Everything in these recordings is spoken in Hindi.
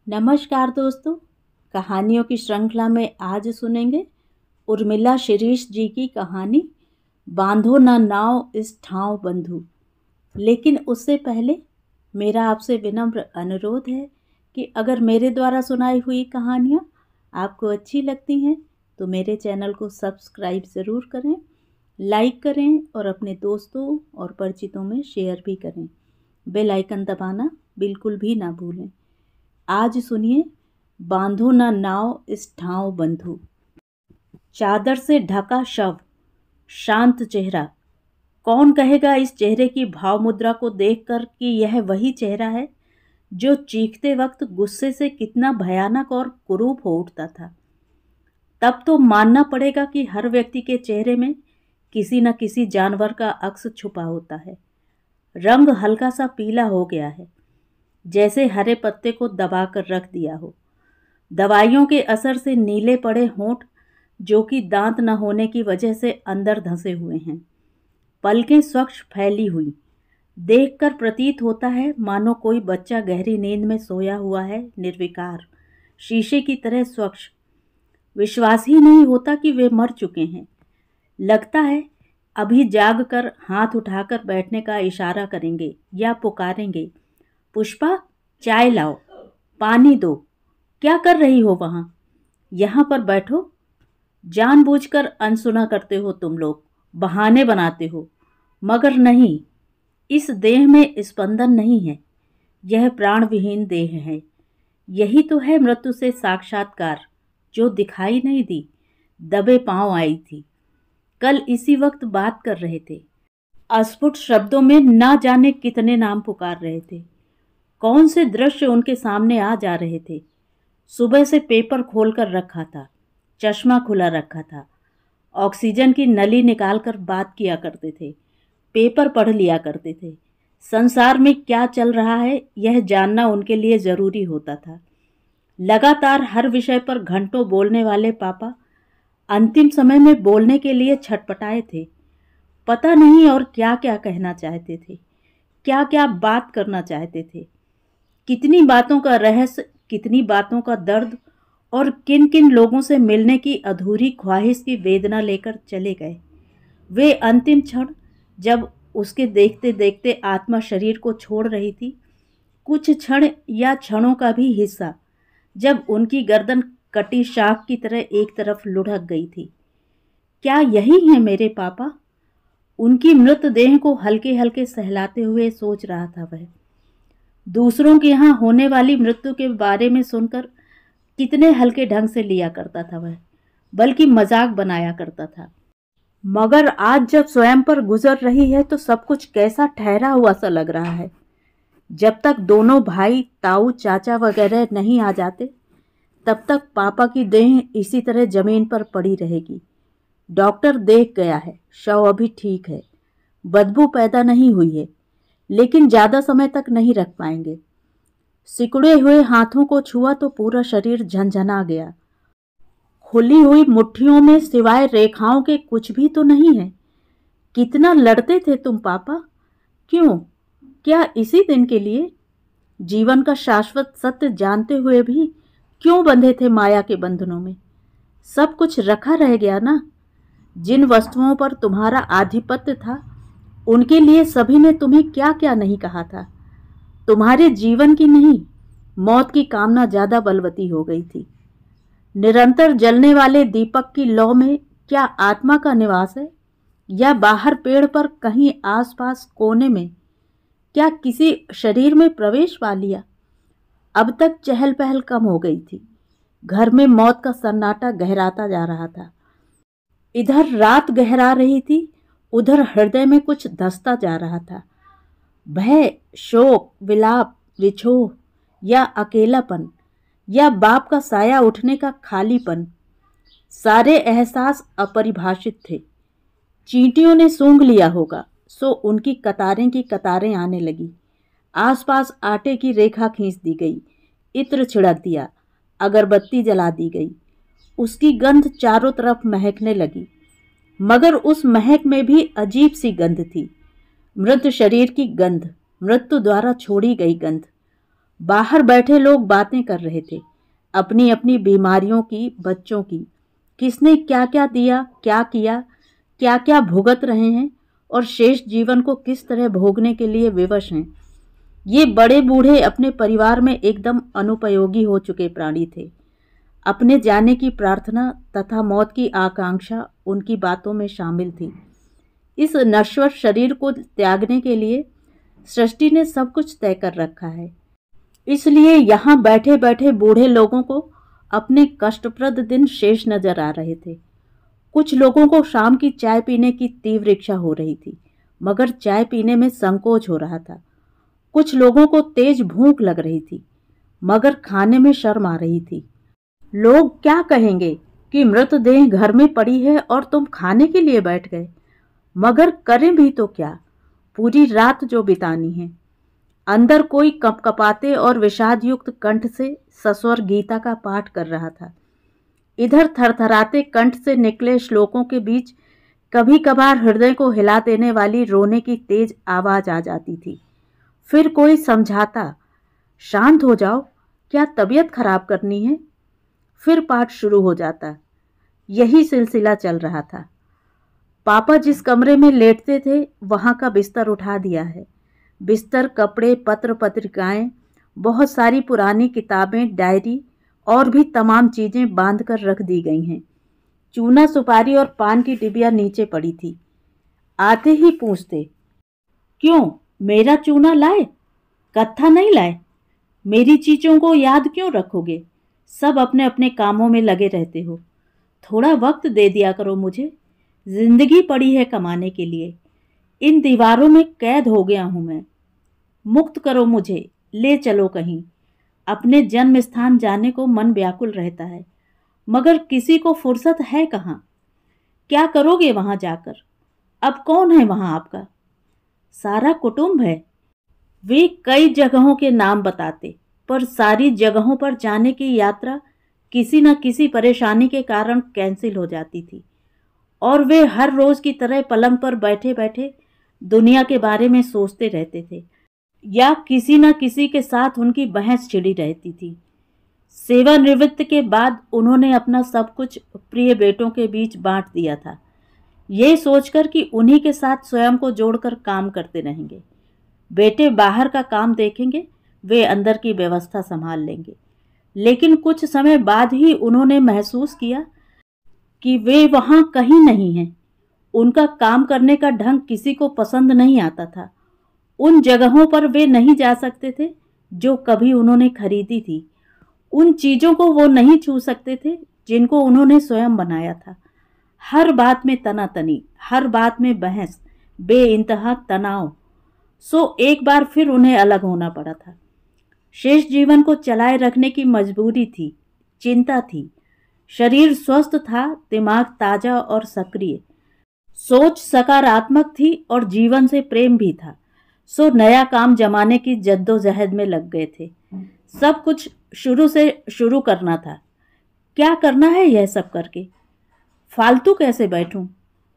नमस्कार दोस्तों, कहानियों की श्रृंखला में आज सुनेंगे उर्मिला शिरीष जी की कहानी बांधो ना नाव इस ठाव बंधु। लेकिन उससे पहले मेरा आपसे विनम्र अनुरोध है कि अगर मेरे द्वारा सुनाई हुई कहानियाँ आपको अच्छी लगती हैं तो मेरे चैनल को सब्सक्राइब ज़रूर करें, लाइक करें और अपने दोस्तों और परिचितों में शेयर भी करें। बेल आइकन दबाना बिल्कुल भी ना भूलें। आज सुनिए बांधो ना नाव इस ठाव बंधु। चादर से ढका शव, शांत चेहरा। कौन कहेगा इस चेहरे की भाव मुद्रा को देखकर कि यह वही चेहरा है जो चीखते वक्त गुस्से से कितना भयानक और कुरूप हो उठता था। तब तो मानना पड़ेगा कि हर व्यक्ति के चेहरे में किसी न किसी जानवर का अक्स छुपा होता है। रंग हल्का सा पीला हो गया है, जैसे हरे पत्ते को दबाकर रख दिया हो। दवाइयों के असर से नीले पड़े होंठ, जो कि दांत न होने की वजह से अंदर धंसे हुए हैं। पलकें स्वच्छ फैली हुई, देखकर प्रतीत होता है मानो कोई बच्चा गहरी नींद में सोया हुआ है, निर्विकार, शीशे की तरह स्वच्छ। विश्वास ही नहीं होता कि वे मर चुके हैं। लगता है अभी जाग कर हाथ उठाकर बैठने का इशारा करेंगे या पुकारेंगे, पुष्पा चाय लाओ, पानी दो, क्या कर रही हो वहाँ, यहाँ पर बैठो। जानबूझकर अनसुना करते हो तुम लोग, बहाने बनाते हो। मगर नहीं, इस देह में स्पंदन नहीं है, यह प्राणविहीन देह है। यही तो है मृत्यु से साक्षात्कार, जो दिखाई नहीं दी, दबे पांव आई थी। कल इसी वक्त बात कर रहे थे, अस्फुट शब्दों में ना जाने कितने नाम पुकार रहे थे। कौन से दृश्य उनके सामने आ जा रहे थे। सुबह से पेपर खोलकर रखा था, चश्मा खुला रखा था, ऑक्सीजन की नली निकालकर बात किया करते थे, पेपर पढ़ लिया करते थे। संसार में क्या चल रहा है यह जानना उनके लिए जरूरी होता था। लगातार हर विषय पर घंटों बोलने वाले पापा अंतिम समय में बोलने के लिए छटपटाए थे। पता नहीं और क्या क्या कहना चाहते थे, क्या क्या बात करना चाहते थे। कितनी बातों का रहस्य, कितनी बातों का दर्द और किन किन लोगों से मिलने की अधूरी ख्वाहिश की वेदना लेकर चले गए। वे अंतिम क्षण जब उसके देखते देखते आत्मा शरीर को छोड़ रही थी, कुछ क्षण या क्षणों का भी हिस्सा जब उनकी गर्दन कटी शाख की तरह एक तरफ लुढ़क गई थी। क्या यही है मेरे पापा? उनकी मृतदेह को हल्के हल्के सहलाते हुए सोच रहा था वह। दूसरों के यहाँ होने वाली मृत्यु के बारे में सुनकर कितने हल्के ढंग से लिया करता था वह, बल्कि मजाक बनाया करता था। मगर आज जब स्वयं पर गुजर रही है तो सब कुछ कैसा ठहरा हुआ सा लग रहा है। जब तक दोनों भाई, ताऊ, चाचा वगैरह नहीं आ जाते, तब तक पापा की देह इसी तरह जमीन पर पड़ी रहेगी। डॉक्टर देख गया है, शव अभी ठीक है, बदबू पैदा नहीं हुई है, लेकिन ज्यादा समय तक नहीं रख पाएंगे। सिकुड़े हुए हाथों को छुआ तो पूरा शरीर झंझना गया। खुली हुई मुट्ठियों में सिवाय रेखाओं के कुछ भी तो नहीं है। कितना लड़ते थे तुम पापा, क्यों, क्या इसी दिन के लिए? जीवन का शाश्वत सत्य जानते हुए भी क्यों बंधे थे माया के बंधनों में? सब कुछ रखा रह गया ना। जिन वस्तुओं पर तुम्हारा आधिपत्य था, उनके लिए सभी ने तुम्हें क्या क्या नहीं कहा था। तुम्हारे जीवन की नहीं, मौत की कामना ज्यादा बलवती हो गई थी। निरंतर जलने वाले दीपक की लौ में क्या आत्मा का निवास है, या बाहर पेड़ पर कहीं आसपास कोने में क्या किसी शरीर में प्रवेश पा लिया? अब तक चहल पहल कम हो गई थी। घर में मौत का सन्नाटा गहराता जा रहा था। इधर रात गहरा रही थी, उधर हृदय में कुछ धंसता जा रहा था। भय, शोक, विलाप, विछोह या अकेलापन, या बाप का साया उठने का खालीपन, सारे एहसास अपरिभाषित थे। चींटियों ने सूंघ लिया होगा, सो उनकी कतारें की कतारें आने लगी। आसपास आटे की रेखा खींच दी गई, इत्र छिड़क दिया, अगरबत्ती जला दी गई। उसकी गंध चारों तरफ महकने लगी, मगर उस महक में भी अजीब सी गंध थी। मृत शरीर की गंध, मृत्यु द्वारा छोड़ी गई गंध। बाहर बैठे लोग बातें कर रहे थे, अपनी अपनी बीमारियों की, बच्चों की, किसने क्या क्या दिया, क्या किया, क्या क्या भुगत रहे हैं और शेष जीवन को किस तरह भोगने के लिए विवश हैं। ये बड़े बूढ़े अपने परिवार में एकदम अनुपयोगी हो चुके प्राणी थे। अपने जाने की प्रार्थना तथा मौत की आकांक्षा उनकी बातों में शामिल थी। इस नश्वर शरीर को त्यागने के लिए सृष्टि ने सब कुछ तय कर रखा है। इसलिए यहाँ बैठे बैठे बूढ़े लोगों को अपने कष्टप्रद दिन शेष नजर आ रहे थे। कुछ लोगों को शाम की चाय पीने की तीव्र इच्छा हो रही थी, मगर चाय पीने में संकोच हो रहा था। कुछ लोगों को तेज भूख लग रही थी, मगर खाने में शर्म आ रही थी। लोग क्या कहेंगे कि मृतदेह घर में पड़ी है और तुम खाने के लिए बैठ गए। मगर करें भी तो क्या, पूरी रात जो बितानी है। अंदर कोई कपकपाते और विषाद युक्त कंठ से सस्वर गीता का पाठ कर रहा था। इधर थरथराते कंठ से निकले श्लोकों के बीच कभी कभार हृदय को हिला देने वाली रोने की तेज आवाज आ जाती थी। फिर कोई समझाता, शांत हो जाओ, क्या तबीयत खराब करनी है। फिर पाठ शुरू हो जाता। यही सिलसिला चल रहा था। पापा जिस कमरे में लेटते थे वहां का बिस्तर उठा दिया है। बिस्तर, कपड़े, पत्र पत्रिकाएं, बहुत सारी पुरानी किताबें, डायरी और भी तमाम चीजें बांध कर रख दी गई हैं। चूना, सुपारी और पान की डिबिया नीचे पड़ी थी। आते ही पूछते, क्यों मेरा चूना लाए, कत्था नहीं लाए? मेरी चीजों को याद क्यों रखोगे? सब अपने अपने कामों में लगे रहते हो। थोड़ा वक्त दे दिया करो मुझे। जिंदगी पड़ी है कमाने के लिए। इन दीवारों में कैद हो गया हूं मैं। मुक्त करो मुझे, ले चलो कहीं। अपने जन्म स्थान जाने को मन व्याकुल रहता है, मगर किसी को फुर्सत है कहाँ। क्या करोगे वहां जाकर? अब कौन है वहां आपका? सारा कुटुंब है। वे कई जगहों के नाम बताते, पर सारी जगहों पर जाने की यात्रा किसी न किसी परेशानी के कारण कैंसिल हो जाती थी और वे हर रोज की तरह पलंग पर बैठे बैठे दुनिया के बारे में सोचते रहते थे या किसी न किसी के साथ उनकी बहस छिड़ी रहती थी। सेवानिवृत्त के बाद उन्होंने अपना सब कुछ प्रिय बेटों के बीच बांट दिया था, ये सोचकर कि उन्हीं के साथ स्वयं को जोड़कर काम करते रहेंगे। बेटे बाहर का काम देखेंगे, वे अंदर की व्यवस्था संभाल लेंगे। लेकिन कुछ समय बाद ही उन्होंने महसूस किया कि वे वहां कहीं नहीं हैं। उनका काम करने का ढंग किसी को पसंद नहीं आता था। उन जगहों पर वे नहीं जा सकते थे जो कभी उन्होंने खरीदी थी। उन चीजों को वो नहीं छू सकते थे जिनको उन्होंने स्वयं बनाया था। हर बात में तनातनी, हर बात में बहस, बेइंतहा तनाव। सो एक बार फिर उन्हें अलग होना पड़ा था। शेष जीवन को चलाए रखने की मजबूरी थी, चिंता थी। शरीर स्वस्थ था, दिमाग ताजा और सक्रिय, सोच सकारात्मक थी और जीवन से प्रेम भी था। सो नया काम जमाने की जद्दोजहद में लग गए थे। सब कुछ शुरू से शुरू करना था। क्या करना है यह सब करके? फालतू कैसे बैठूं?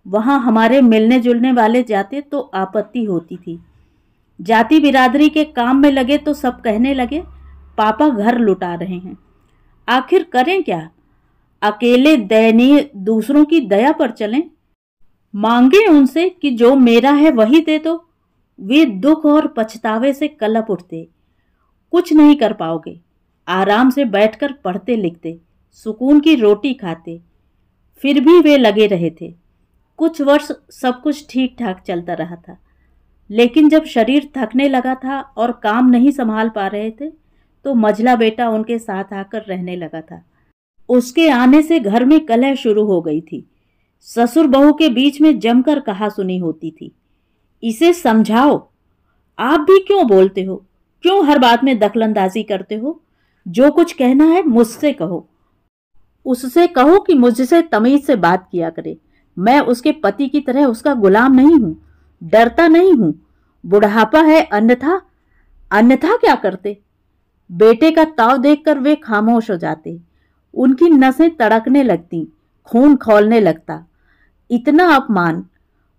वहां हमारे मिलने जुलने वाले जाते तो आपत्ति होती थी। जाति बिरादरी के काम में लगे तो सब कहने लगे, पापा घर लुटा रहे हैं। आखिर करें क्या? अकेले दयनीय दूसरों की दया पर चलें? मांगे उनसे कि जो मेरा है वही दे दो। वे दुख और पछतावे से कलप उठते। कुछ नहीं कर पाओगे। आराम से बैठकर पढ़ते लिखते, सुकून की रोटी खाते। फिर भी वे लगे रहे थे। कुछ वर्ष सब कुछ ठीक ठाक चलता रहा था, लेकिन जब शरीर थकने लगा था और काम नहीं संभाल पा रहे थे तो मझला बेटा उनके साथ आकर रहने लगा था। उसके आने से घर में कलह शुरू हो गई थी। ससुर बहू के बीच में जमकर कहासुनी होती थी। इसे समझाओ। आप भी क्यों बोलते हो? क्यों हर बात में दखलंदाजी करते हो? जो कुछ कहना है मुझसे कहो। उससे कहो कि मुझसे तमीज से बात किया करे। मैं उसके पति की तरह उसका गुलाम नहीं हूं, डरता नहीं हूं। बुढ़ापा है, अन्यथा क्या करते? बेटे का ताव देखकर वे खामोश हो जाते। उनकी नसें तड़कने लगती, खून खौलने लगता। इतना अपमान,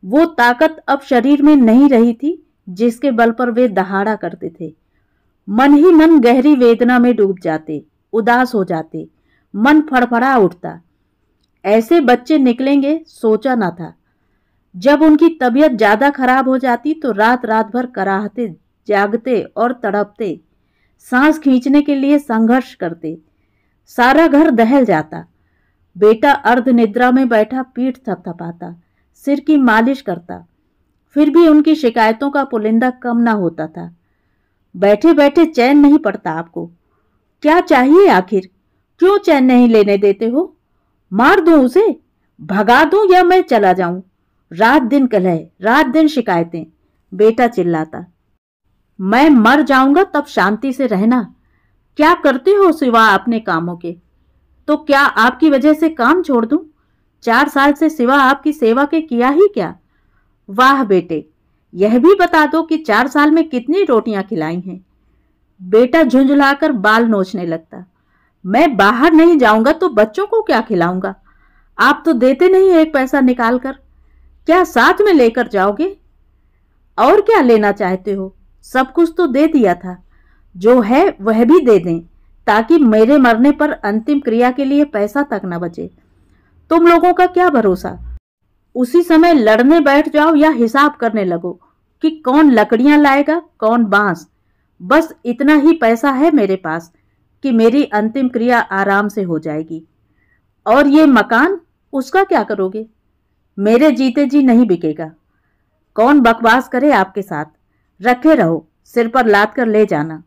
वो ताकत अब शरीर में नहीं रही थी जिसके बल पर वे दहाड़ा करते थे। मन ही मन गहरी वेदना में डूब जाते, उदास हो जाते, मन फड़फड़ा उठता। ऐसे बच्चे निकलेंगे सोचा ना था। जब उनकी तबीयत ज्यादा खराब हो जाती तो रात रात भर कराहते, जागते और तड़पते, सांस खींचने के लिए संघर्ष करते। सारा घर दहल जाता। बेटा अर्ध निद्रा में बैठा पीठ थपथपाता, सिर की मालिश करता, फिर भी उनकी शिकायतों का पुलिंदा कम ना होता था। बैठे बैठे चैन नहीं पड़ता आपको। क्या चाहिए आखिर? क्यों चैन नहीं लेने देते हो? मार दूं उसे? भगा दूं या मैं चला जाऊं? रात दिन कलह, रात दिन शिकायतें। बेटा चिल्लाता, मैं मर जाऊंगा तब शांति से रहना। क्या करते हो सिवा अपने कामों के? तो क्या आपकी वजह से काम छोड़ दूं? 4 साल से सिवा आपकी सेवा के किया ही क्या? वाह बेटे, यह भी बता दो कि 4 साल में कितनी रोटियां खिलाई हैं। बेटा झुंझलाकर बाल नोचने लगता। मैं बाहर नहीं जाऊंगा तो बच्चों को क्या खिलाऊंगा? आप तो देते नहीं एक पैसा निकाल कर। क्या साथ में लेकर जाओगे? और क्या लेना चाहते हो? सब कुछ तो दे दिया था। जो है वह भी दे दें ताकि मेरे मरने पर अंतिम क्रिया के लिए पैसा तक न बचे। तुम लोगों का क्या भरोसा? उसी समय लड़ने बैठ जाओ या हिसाब करने लगो कि कौन लकड़ियां लाएगा, कौन बांस। बस इतना ही पैसा है मेरे पास कि मेरी अंतिम क्रिया आराम से हो जाएगी। और ये मकान, उसका क्या करोगे? मेरे जीते जी नहीं बिकेगा। कौन बकवास करे आपके साथ? रखे रहो, सिर पर लाद कर ले जाना।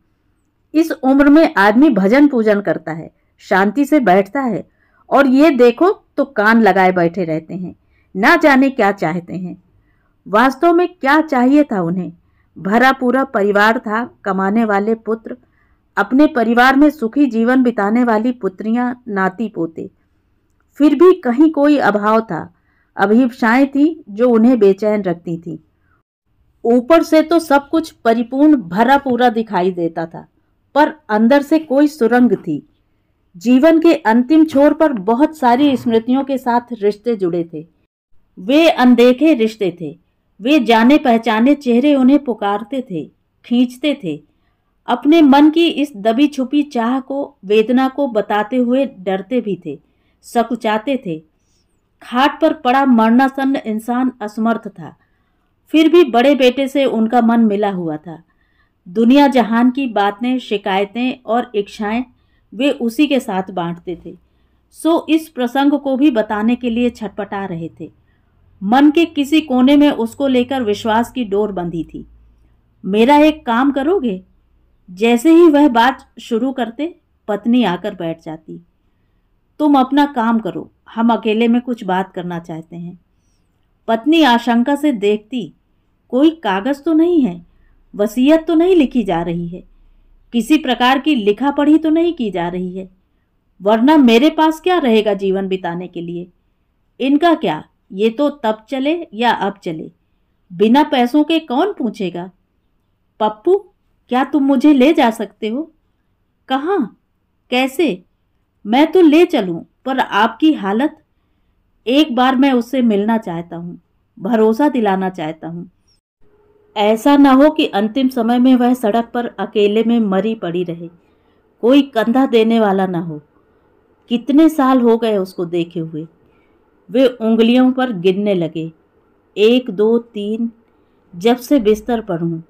इस उम्र में आदमी भजन पूजन करता है, शांति से बैठता है, और ये देखो तो कान लगाए बैठे रहते हैं। ना जाने क्या चाहते हैं। वास्तव में क्या चाहिए था उन्हें? भरा पूरा परिवार था, कमाने वाले पुत्र, अपने परिवार में सुखी जीवन बिताने वाली पुत्रियां, नाती पोते। फिर भी कहीं कोई अभाव था, अभिप्साएं थी जो उन्हें बेचैन रखती थी। ऊपर से तो सब कुछ परिपूर्ण भरा पूरा दिखाई देता था, पर अंदर से कोई सुरंग थी। जीवन के अंतिम छोर पर बहुत सारी स्मृतियों के साथ रिश्ते जुड़े थे। वे अनदेखे रिश्ते थे। वे जाने पहचाने चेहरे उन्हें पुकारते थे, खींचते थे। अपने मन की इस दबी छुपी चाह को, वेदना को बताते हुए डरते भी थे, सकुचाते थे। खाट पर पड़ा मरणासन्न इंसान असमर्थ था, फिर भी बड़े बेटे से उनका मन मिला हुआ था। दुनिया जहान की बातें, शिकायतें और इच्छाएं वे उसी के साथ बांटते थे। सो इस प्रसंग को भी बताने के लिए छटपटा रहे थे। मन के किसी कोने में उसको लेकर विश्वास की डोर बंधी थी। मेरा एक काम करोगे? जैसे ही वह बात शुरू करते, पत्नी आकर बैठ जाती। तुम अपना काम करो, हम अकेले में कुछ बात करना चाहते हैं। पत्नी आशंका से देखती, कोई कागज तो नहीं है, वसीयत तो नहीं लिखी जा रही है, किसी प्रकार की लिखा पढ़ी तो नहीं की जा रही है, वरना मेरे पास क्या रहेगा जीवन बिताने के लिए? इनका क्या, ये तो तब चले या अब चले, बिना पैसों के कौन पूछेगा? पप्पू, क्या तुम मुझे ले जा सकते हो? कहाँ? कैसे? मैं तो ले चलूं, पर आपकी हालत। एक बार मैं उससे मिलना चाहता हूँ, भरोसा दिलाना चाहता हूँ। ऐसा न हो कि अंतिम समय में वह सड़क पर अकेले में मरी पड़ी रहे, कोई कंधा देने वाला न हो। कितने साल हो गए उसको देखे हुए। वे उंगलियों पर गिनने लगे, 1 2 3। जब से बिस्तर पर हूं,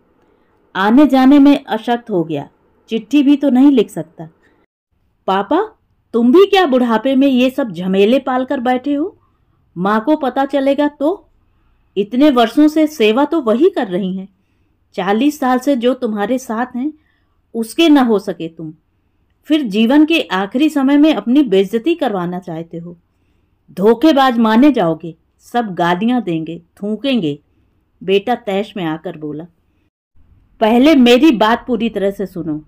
आने जाने में अशक्त हो गया, चिट्ठी भी तो नहीं लिख सकता। पापा, तुम भी क्या बुढ़ापे में ये सब झमेले पालकर बैठे हो? माँ को पता चलेगा तो? इतने वर्षों से सेवा तो वही कर रही हैं। 40 साल से जो तुम्हारे साथ हैं, उसके न हो सके तुम, फिर जीवन के आखिरी समय में अपनी बेइज्जती करवाना चाहते हो। धोखेबाज माने जाओगे, सब गालियां देंगे, थूकेंगे। बेटा तैश में आकर बोला। पहले मेरी बात पूरी तरह से सुनो।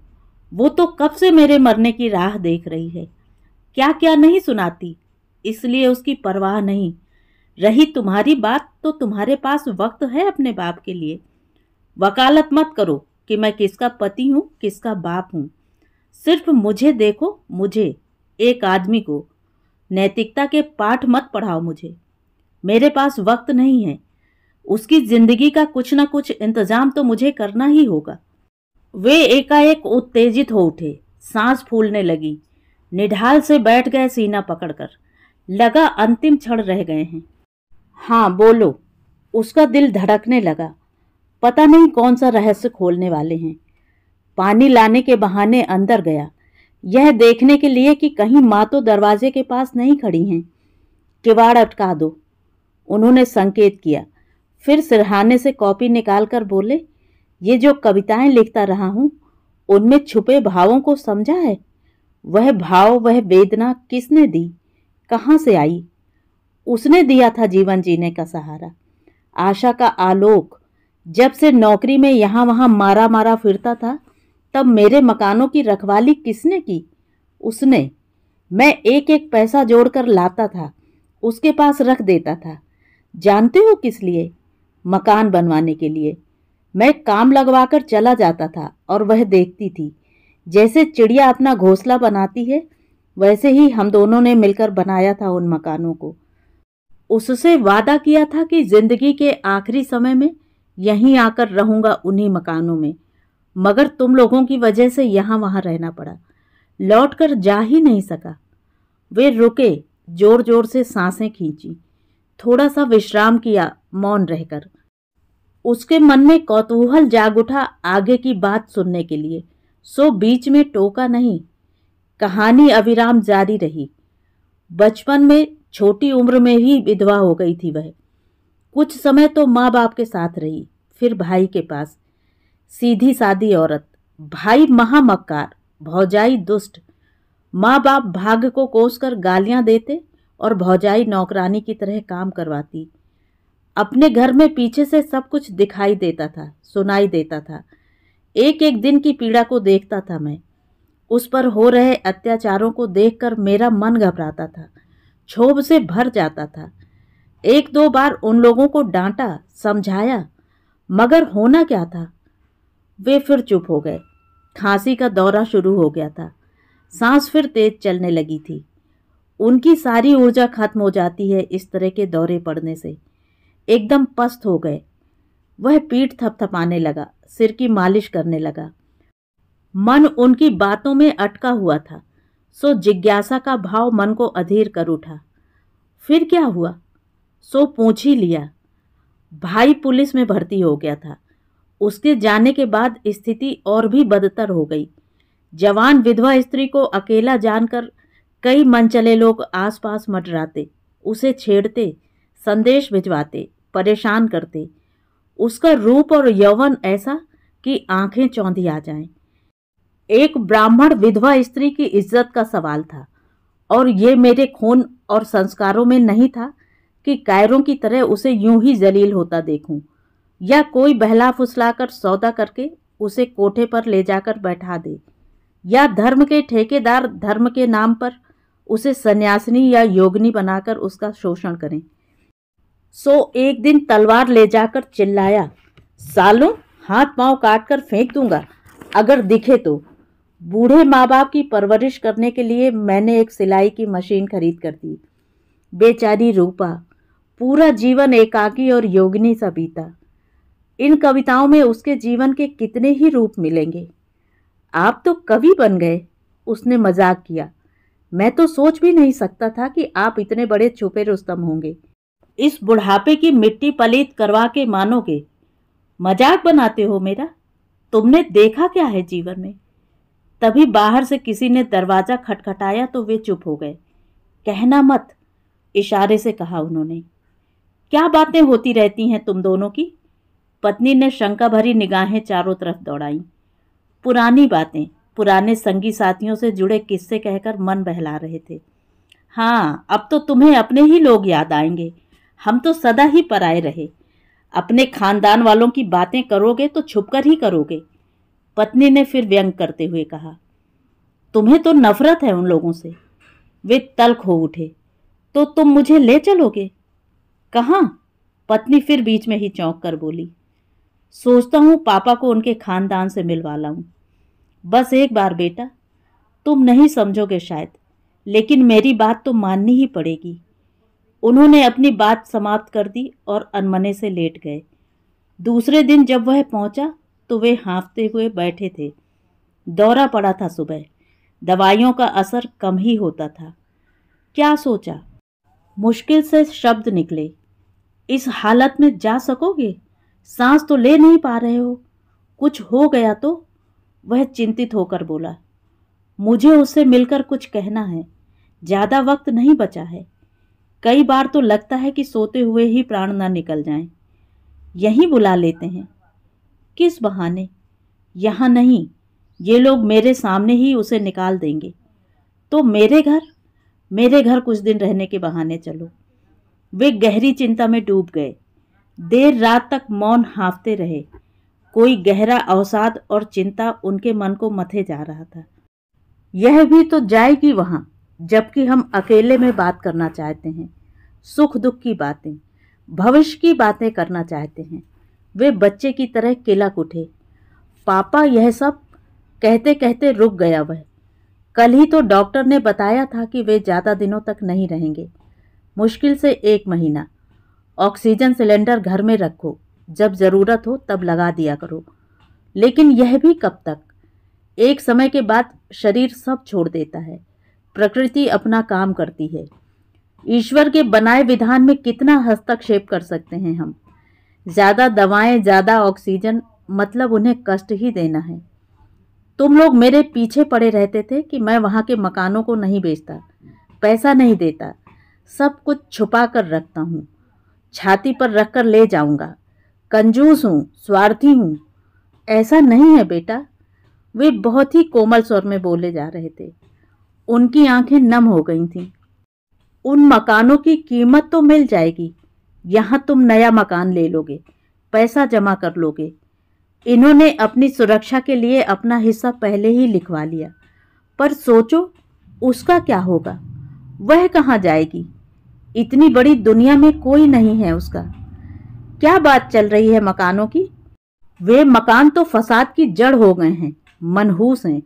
वो तो कब से मेरे मरने की राह देख रही है, क्या क्या नहीं सुनाती, इसलिए उसकी परवाह नहीं। रही तुम्हारी बात, तो तुम्हारे पास वक्त है अपने बाप के लिए। वकालत मत करो कि मैं किसका पति हूं, किसका बाप हूं। सिर्फ मुझे देखो, मुझे, एक आदमी को। नैतिकता के पाठ मत पढ़ाओ मुझे। मेरे पास वक्त नहीं है। उसकी जिंदगी का कुछ ना कुछ इंतजाम तो मुझे करना ही होगा। वे एकाएक उत्तेजित हो उठे, सांस फूलने लगी, निढाल से बैठ गए सीना पकड़कर। लगा अंतिम क्षण रह गए हैं। हाँ बोलो। उसका दिल धड़कने लगा। पता नहीं कौन सा रहस्य खोलने वाले हैं। पानी लाने के बहाने अंदर गया, यह देखने के लिए कि कहीं माँ तो दरवाजे के पास नहीं खड़ी हैं। किवाड़ अटका दो, उन्होंने संकेत किया। फिर सिरहाने से कॉपी निकालकर बोले, ये जो कविताएं लिखता रहा हूं उनमें छुपे भावों को समझा है? वह भाव, वह वेदना किसने दी, कहाँ से आई? उसने दिया था जीवन जीने का सहारा, आशा का आलोक। जब से नौकरी में यहाँ वहाँ मारा मारा फिरता था, तब मेरे मकानों की रखवाली किसने की? उसने। मैं एक एक पैसा जोड़कर लाता था, उसके पास रख देता था। जानते हो किस लिए? मकान बनवाने के लिए। मैं काम लगवाकर चला जाता था और वह देखती थी। जैसे चिड़िया अपना घोंसला बनाती है, वैसे ही हम दोनों ने मिलकर बनाया था उन मकानों को। उससे वादा किया था कि जिंदगी के आखिरी समय में यहीं आकर रहूंगा उन्हीं मकानों में, मगर तुम लोगों की वजह से यहाँ वहाँ रहना पड़ा, लौटकर जा ही नहीं सका। वे रुके, जोर जोर से सांसें खींची, थोड़ा सा विश्राम किया मौन रहकर। उसके मन में कौतूहल जाग उठा आगे की बात सुनने के लिए, सो बीच में टोका नहीं। कहानी अविराम जारी रही। बचपन में, छोटी उम्र में ही विधवा हो गई थी वह। कुछ समय तो माँ बाप के साथ रही, फिर भाई के पास। सीधी सादी औरत, भाई महामक्कार, भौजाई दुष्ट। माँ बाप भाग्य को कोसकर गालियां देते और भौजाई नौकरानी की तरह काम करवाती। अपने घर में पीछे से सब कुछ दिखाई देता था, सुनाई देता था। एक एक दिन की पीड़ा को देखता था मैं। उस पर हो रहे अत्याचारों को देखकर मेरा मन घबराता था, क्षोभ से भर जाता था। एक दो बार उन लोगों को डांटा, समझाया, मगर होना क्या था? वे फिर चुप हो गए। खांसी का दौरा शुरू हो गया था, सांस फिर तेज चलने लगी थी। उनकी सारी ऊर्जा खत्म हो जाती है इस तरह के दौरे पड़ने से। एकदम पस्त हो गए। वह पीठ थपथपाने लगा, सिर की मालिश करने लगा। मन उनकी बातों में अटका हुआ था, सो जिज्ञासा का भाव मन को अधीर कर उठा। फिर क्या हुआ? सो पूछ ही लिया। भाई पुलिस में भर्ती हो गया था। उसके जाने के बाद स्थिति और भी बदतर हो गई। जवान विधवा स्त्री को अकेला जानकर कई मनचले लोग आसपास मंडराते, उसे छेड़ते, संदेश भिजवाते, परेशान करते। उसका रूप और यौवन ऐसा कि आंखें चौंधी आ जाएं। एक ब्राह्मण विधवा स्त्री की इज्जत का सवाल था, और ये मेरे खून और संस्कारों में नहीं था कि कायरों की तरह उसे यूं ही जलील होता देखूं, या कोई बहला फुसलाकर सौदा करके उसे कोठे पर ले जाकर बैठा दे, या धर्म के ठेकेदार धर्म के नाम पर उसे सन्यासिनी या योगिनी बनाकर उसका शोषण करें। सो एक दिन तलवार ले जाकर चिल्लाया, सालों, हाथ पांव काट कर फेंक दूंगा अगर दिखे तो। बूढ़े माँ बाप की परवरिश करने के लिए मैंने एक सिलाई की मशीन खरीद कर दी। बेचारी रूपा पूरा जीवन एकाकी और योगिनी सा बीता। इन कविताओं में उसके जीवन के कितने ही रूप मिलेंगे। आप तो कवि बन गए, उसने मजाक किया। मैं तो सोच भी नहीं सकता था कि आप इतने बड़े छुपे रुस्तम होंगे। इस बुढ़ापे की मिट्टी पलीत करवा के मानोगे। मजाक बनाते हो मेरा? तुमने देखा क्या है जीवन में? तभी बाहर से किसी ने दरवाजा खटखटाया तो वे चुप हो गए। कहना मत, इशारे से कहा उन्होंने। क्या बातें होती रहती हैं तुम दोनों की? पत्नी ने शंका भरी निगाहें चारों तरफ दौड़ाई। पुरानी बातें, पुराने संगी साथियों से जुड़े किस्से कहकर मन बहला रहे थे। हाँ, अब तो तुम्हें अपने ही लोग याद आएंगे। हम तो सदा ही पराए रहे। अपने खानदान वालों की बातें करोगे तो छुपकर ही करोगे। पत्नी ने फिर व्यंग करते हुए कहा। तुम्हें तो नफरत है उन लोगों से। वे तल्ख हो उठे। तो तुम मुझे ले चलोगे? कहाँ? पत्नी फिर बीच में ही चौंक कर बोली। सोचता हूं पापा को उनके खानदान से मिलवा लाऊं। बस एक बार बेटा, तुम नहीं समझोगे शायद, लेकिन मेरी बात तो माननी ही पड़ेगी। उन्होंने अपनी बात समाप्त कर दी और अनमने से लेट गए। दूसरे दिन जब वह पहुंचा तो वे हाँफते हुए बैठे थे। दौरा पड़ा था सुबह, दवाइयों का असर कम ही होता था। क्या सोचा? मुश्किल से शब्द निकले। इस हालत में जा सकोगे? सांस तो ले नहीं पा रहे हो। कुछ हो गया तो? वह चिंतित होकर बोला। मुझे उससे मिलकर कुछ कहना है, ज्यादा वक्त नहीं बचा है। कई बार तो लगता है कि सोते हुए ही प्राण ना निकल जाएं। यहीं बुला लेते हैं। किस बहाने? यहाँ नहीं, ये लोग मेरे सामने ही उसे निकाल देंगे। तो मेरे घर कुछ दिन रहने के बहाने चलो। वे गहरी चिंता में डूब गए। देर रात तक मौन हाँफते रहे। कोई गहरा अवसाद और चिंता उनके मन को मथे जा रहा था। यह भी तो जाएगी वहां, जबकि हम अकेले में बात करना चाहते हैं, सुख दुख की बातें, भविष्य की बातें करना चाहते हैं। वे बच्चे की तरह किलक उठे। पापा, यह सब कहते कहते रुक गया वह। कल ही तो डॉक्टर ने बताया था कि वे ज़्यादा दिनों तक नहीं रहेंगे, मुश्किल से 1 महीना। ऑक्सीजन सिलेंडर घर में रखो, जब ज़रूरत हो तब लगा दिया करो। लेकिन यह भी कब तक? एक समय के बाद शरीर सब छोड़ देता है, प्रकृति अपना काम करती है। ईश्वर के बनाए विधान में कितना हस्तक्षेप कर सकते हैं हम? ज़्यादा दवाएं, ज़्यादा ऑक्सीजन, मतलब उन्हें कष्ट ही देना है। तुम लोग मेरे पीछे पड़े रहते थे कि मैं वहाँ के मकानों को नहीं बेचता, पैसा नहीं देता, सब कुछ छुपा कर रखता हूँ, छाती पर रखकर ले जाऊंगा। कंजूस हूँ, स्वार्थी हूँ। ऐसा नहीं है बेटा। वे बहुत ही कोमल स्वर में बोले जा रहे थे। उनकी आंखें नम हो गई थीं। उन मकानों की कीमत तो मिल जाएगी। यहाँ तुम नया मकान ले लोगे, पैसा जमा कर लोगे। इन्होंने अपनी सुरक्षा के लिए अपना हिस्सा पहले ही लिखवा लिया। पर सोचो, उसका क्या होगा? वह कहाँ जाएगी? इतनी बड़ी दुनिया में कोई नहीं है उसका। क्या बात चल रही है मकानों की? वे मकान तो फसाद की जड़ हो गए हैं, मनहूस हैं।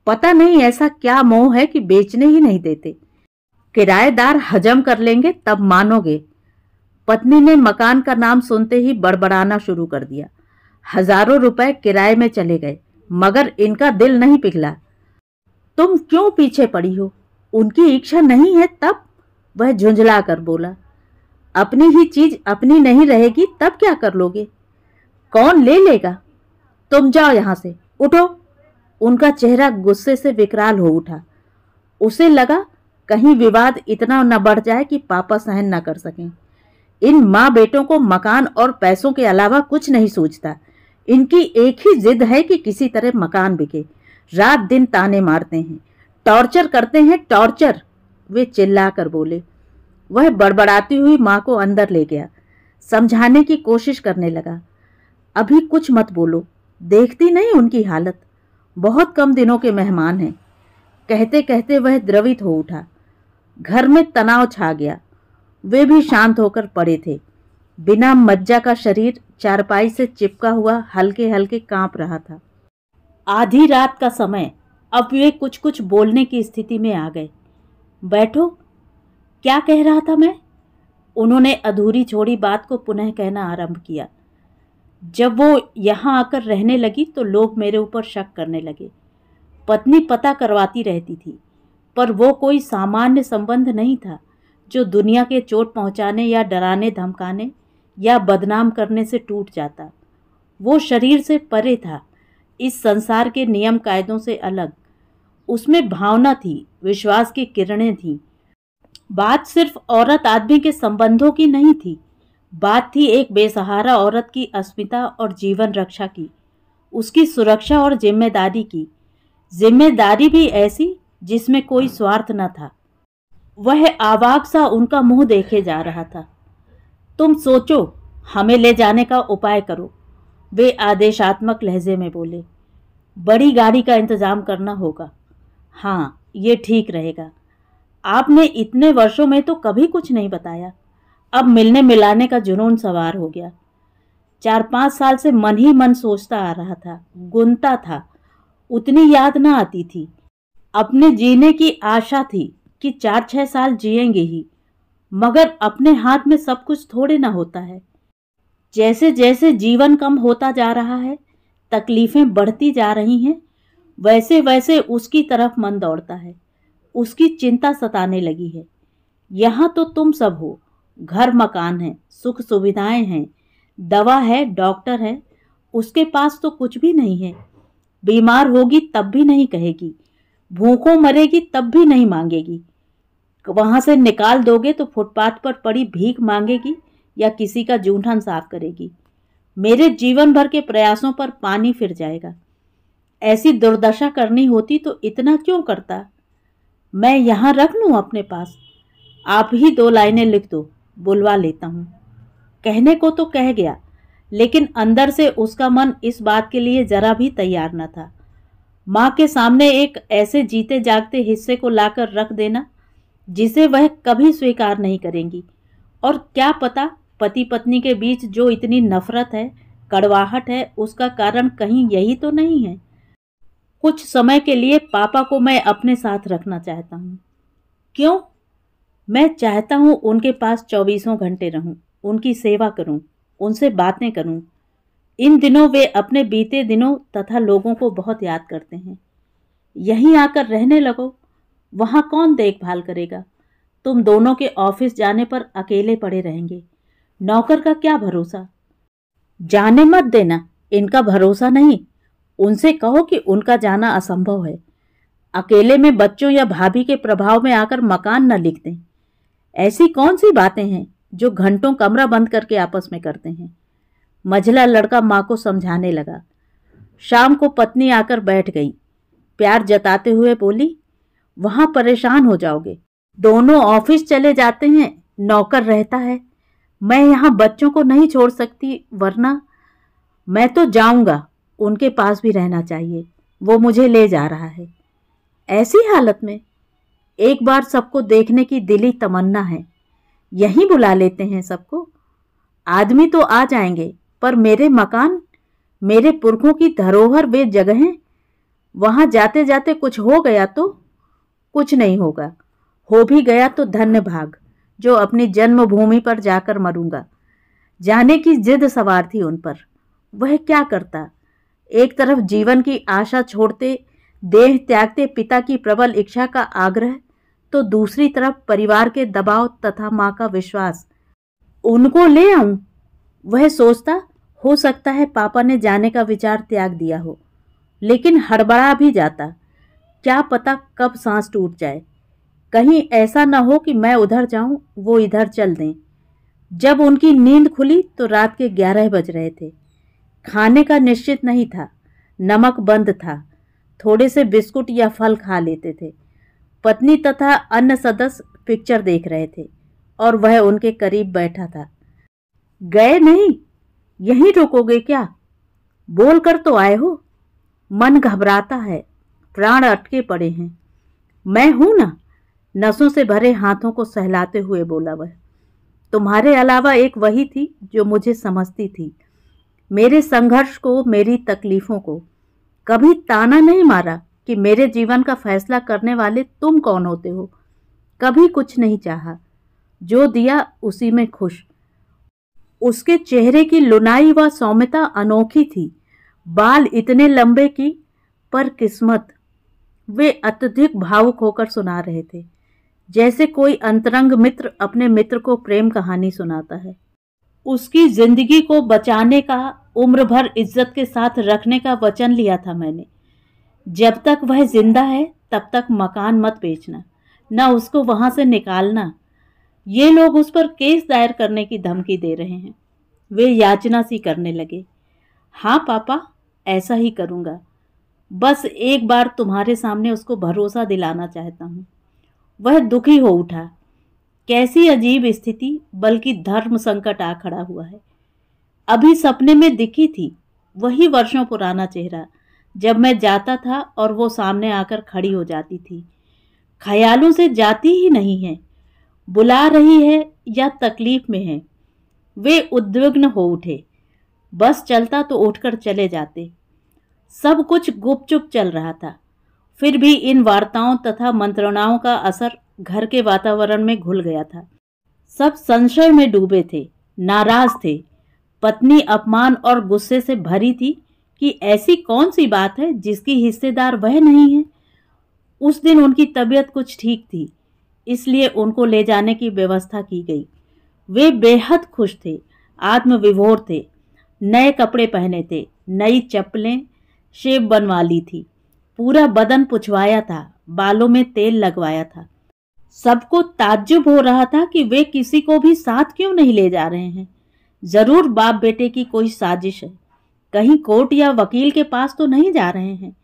पता नहीं ऐसा क्या मोह है कि बेचने ही नहीं देते। किराएदार हजम कर लेंगे तब मानोगे। पत्नी ने मकान का नाम सुनते ही बड़बड़ाना शुरू कर दिया। हजारों रुपए किराए में चले गए, मगर इनका दिल नहीं पिघला। तुम क्यों पीछे पड़ी हो? उनकी इच्छा नहीं है तब? वह झुंझला कर बोला। अपनी ही चीज अपनी नहीं रहेगी तब क्या कर लोगे? कौन ले लेगा? तुम जाओ यहां से, उठो। उनका चेहरा गुस्से से विकराल हो उठा। उसे लगा कहीं विवाद इतना न बढ़ जाए कि पापा सहन न कर सकें। इन माँ बेटों को मकान और पैसों के अलावा कुछ नहीं सूझता। इनकी एक ही जिद है कि किसी तरह मकान बिके। रात दिन ताने मारते हैं, टॉर्चर करते हैं, टॉर्चर। वे चिल्ला कर बोले। वह बड़बड़ाती हुई माँ को अंदर ले गया, समझाने की कोशिश करने लगा। अभी कुछ मत बोलो, देखती नहीं उनकी हालत, बहुत कम दिनों के मेहमान हैं। कहते कहते वह द्रवित हो उठा। घर में तनाव छा गया। वे भी शांत होकर पड़े थे। बिना मज्जा का शरीर चारपाई से चिपका हुआ हल्के हल्के कांप रहा था। आधी रात का समय। अब वे कुछ कुछ बोलने की स्थिति में आ गए। बैठो। क्या कह रहा था मैं? उन्होंने अधूरी छोड़ी बात को पुनः कहना आरंभ किया। जब वो यहाँ आकर रहने लगी तो लोग मेरे ऊपर शक करने लगे। पत्नी पता करवाती रहती थी, पर वो कोई सामान्य संबंध नहीं था जो दुनिया के चोट पहुँचाने या डराने धमकाने या बदनाम करने से टूट जाता। वो शरीर से परे था, इस संसार के नियम कायदों से अलग। उसमें भावना थी, विश्वास की किरणें थीं। बात सिर्फ औरत आदमी के संबंधों की नहीं थी, बात थी एक बेसहारा औरत की अस्मिता और जीवन रक्षा की, उसकी सुरक्षा और जिम्मेदारी की। जिम्मेदारी भी ऐसी जिसमें कोई स्वार्थ न था। वह आवाक सा उनका मुंह देखे जा रहा था। तुम सोचो, हमें ले जाने का उपाय करो, वे आदेशात्मक लहजे में बोले। बड़ी गाड़ी का इंतजाम करना होगा। हाँ, ये ठीक रहेगा। आपने इतने वर्षों में तो कभी कुछ नहीं बताया। अब मिलने मिलाने का जुनून सवार हो गया। 4-5 साल से मन ही मन सोचता आ रहा था, गुनता था। उतनी याद न आती थी। अपने जीने की आशा थी कि 4-6 साल जिएंगे ही, मगर अपने हाथ में सब कुछ थोड़े ना होता है। जैसे जैसे जीवन कम होता जा रहा है, तकलीफें बढ़ती जा रही हैं, वैसे वैसे उसकी तरफ मन दौड़ता है। उसकी चिंता सताने लगी है। यहाँ तो तुम सब हो, घर मकान है, सुख सुविधाएं हैं, दवा है, डॉक्टर है। उसके पास तो कुछ भी नहीं है। बीमार होगी तब भी नहीं कहेगी, भूखों मरेगी तब भी नहीं मांगेगी। वहां से निकाल दोगे तो फुटपाथ पर पड़ी भीख मांगेगी या किसी का जूठन साफ करेगी। मेरे जीवन भर के प्रयासों पर पानी फिर जाएगा। ऐसी दुर्दशा करनी होती तो इतना क्यों करता। मैं यहाँ रख लूं अपने पास? आप ही 2 लाइनें लिख दो, बुलवा लेता हूँ। कहने को तो कह गया, लेकिन अंदर से उसका मन इस बात के लिए जरा भी तैयार न था। माँ के सामने एक ऐसे जीते जागते हिस्से को लाकर रख देना जिसे वह कभी स्वीकार नहीं करेंगी। और क्या पता पति पत्नी के बीच जो इतनी नफरत है, कड़वाहट है, उसका कारण कहीं यही तो नहीं है। कुछ समय के लिए पापा को मैं अपने साथ रखना चाहता हूँ। क्यों? मैं चाहता हूँ उनके पास 24 घंटे रहूं, उनकी सेवा करूं, उनसे बातें करूं। इन दिनों वे अपने बीते दिनों तथा लोगों को बहुत याद करते हैं। यहीं आकर रहने लगो, वहां कौन देखभाल करेगा? तुम दोनों के ऑफिस जाने पर अकेले पड़े रहेंगे। नौकर का क्या भरोसा? जाने मत देना, इनका भरोसा नहीं। उनसे कहो कि उनका जाना असंभव है। अकेले में बच्चों या भाभी के प्रभाव में आकर मकान न लिख दें। ऐसी कौन सी बातें हैं जो घंटों कमरा बंद करके आपस में करते हैं। मझला लड़का माँ को समझाने लगा। शाम को पत्नी आकर बैठ गई, प्यार जताते हुए बोली, वहां परेशान हो जाओगे। दोनों ऑफिस चले जाते हैं, नौकर रहता है। मैं यहाँ बच्चों को नहीं छोड़ सकती, वरना मैं तो जाऊंगा। उनके पास भी रहना चाहिए, वो मुझे ले जा रहा है। ऐसी हालत में एक बार सबको देखने की दिली तमन्ना है। यहीं बुला लेते हैं सबको। आदमी तो आ जाएंगे, पर मेरे मकान, मेरे पुरखों की धरोहर, वे जगहें, वहां जाते जाते कुछ हो गया तो? कुछ नहीं होगा। हो भी गया तो धन्य भाग जो अपनी जन्मभूमि पर जाकर मरूंगा। जाने की जिद सवार थी उन पर। वह क्या करता? एक तरफ जीवन की आशा छोड़ते, देह त्यागते पिता की प्रबल इच्छा का आग्रह, तो दूसरी तरफ परिवार के दबाव तथा माँ का विश्वास। उनको ले आऊं? वह सोचता, हो सकता है पापा ने जाने का विचार त्याग दिया हो, लेकिन हड़बड़ा भी जाता। क्या पता कब सांस टूट जाए। कहीं ऐसा न हो कि मैं उधर जाऊं, वो इधर चल दें। जब उनकी नींद खुली तो रात के 11 बज रहे थे। खाने का निश्चित नहीं था, नमक बंद था। थोड़े से बिस्कुट या फल खा लेते थे। पत्नी तथा अन्य सदस्य पिक्चर देख रहे थे और वह उनके करीब बैठा था। गए नहीं? यहीं रुकोगे क्या? बोल कर तो आए हो। मन घबराता है, प्राण अटके पड़े हैं। मैं हूं ना? नसों से भरे हाथों को सहलाते हुए बोला वह। तुम्हारे अलावा एक वही थी जो मुझे समझती थी, मेरे संघर्ष को, मेरी तकलीफों को। कभी ताना नहीं मारा कि मेरे जीवन का फैसला करने वाले तुम कौन होते हो। कभी कुछ नहीं चाहा, जो दिया उसी में खुश। उसके चेहरे की लुनाई व सौम्यता अनोखी थी। बाल इतने लंबे की, पर किस्मत। वे अत्यधिक भावुक होकर सुना रहे थे, जैसे कोई अंतरंग मित्र अपने मित्र को प्रेम कहानी सुनाता है। उसकी जिंदगी को बचाने का, उम्र भर इज्जत के साथ रखने का वचन लिया था मैंने। जब तक वह जिंदा है तब तक मकान मत बेचना, न उसको वहां से निकालना। ये लोग उस पर केस दायर करने की धमकी दे रहे हैं। वे याचना सी करने लगे। हाँ पापा, ऐसा ही करूँगा। बस एक बार तुम्हारे सामने उसको भरोसा दिलाना चाहता हूँ। वह दुखी हो उठा। कैसी अजीब स्थिति, बल्कि धर्म संकट आ खड़ा हुआ है। अभी सपने में दिखी थी वही वर्षों पुराना चेहरा, जब मैं जाता था और वो सामने आकर खड़ी हो जाती थी। ख्यालों से जाती ही नहीं है, बुला रही है या तकलीफ में है। वे उद्विग्न हो उठे। बस चलता तो उठकर चले जाते। सब कुछ गुपचुप चल रहा था, फिर भी इन वार्ताओं तथा मंत्रणाओं का असर घर के वातावरण में घुल गया था। सब संशय में डूबे थे, नाराज थे। पत्नी अपमान और गुस्से से भरी थी कि ऐसी कौन सी बात है जिसकी हिस्सेदार वह नहीं है। उस दिन उनकी तबीयत कुछ ठीक थी, इसलिए उनको ले जाने की व्यवस्था की गई। वे बेहद खुश थे, आत्मविभोर थे, नए कपड़े पहने थे, नई चप्पलें शेप बनवा ली थी, पूरा बदन पुछवाया था, बालों में तेल लगवाया था। सबको ताज्जुब हो रहा था कि वे किसी को भी साथ क्यों नहीं ले जा रहे हैं। जरूर बाप बेटे की कोई साजिश है, कहीं कोर्ट या वकील के पास तो नहीं जा रहे हैं।